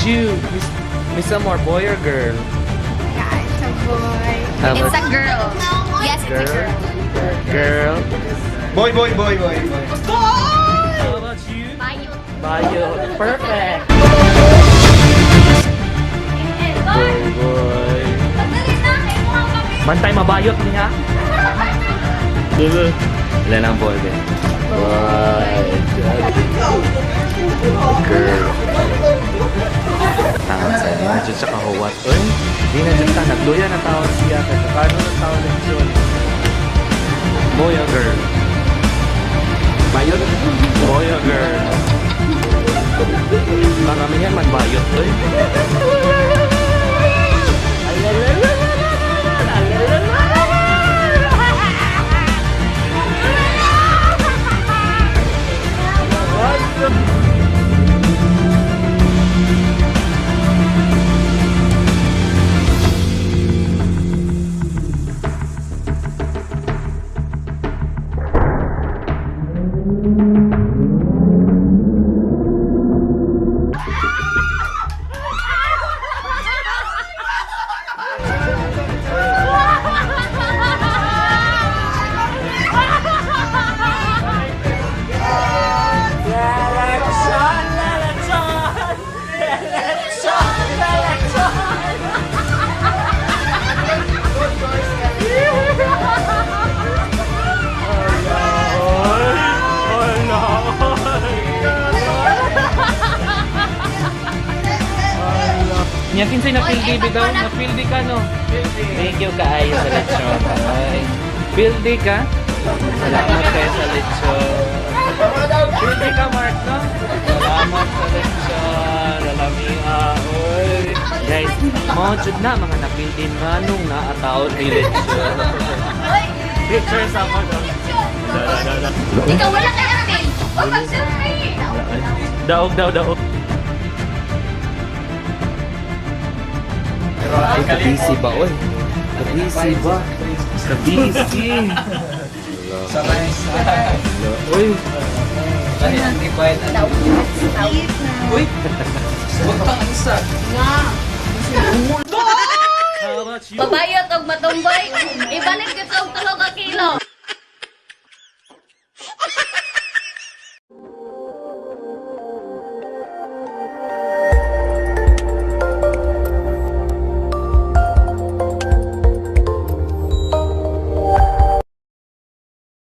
you? Miss more boy or girl? Yeah, it's a boy. How It's a about girl. Yes, it's a girl? girl. Girl? Boy. How about you? Bayot. Bayo. Perfect. Boy. Boy. Pagdali na, kayo mga kami. Bantay mabayot niya. Ilan ang boy din? Boy. Girl. Tama sa di na dyan siya kahuwat. Uy, di na dyan ka. Nagluya na tawag siya. Kano na tawag na dyan? Boy or girl? Bayot? Boy or girl? Marami yan man bayot. Uy. Nya kinsay na pildi daw, na pildi ka no. Thank you kaayo sa lechon. Ay. Pildi ka? Salamat kayo sa lechon. Pildi ka Mark no? Salamat sa lechon. Lalamiha. Oy. Guys, mo jud na mga napildi manong naataon ni lechon. Picture sa ako daw. Ikaw wala kay ate. O, mag-selfie. Daog. Ay, kabisi ba, oy? Kabisi ba? Kabisi. Uy. Dahil hindi bayad ang Uy! Huwag kang isa. How about you? Babayot og matumboy. Ibalik ko og 3 ka kilo.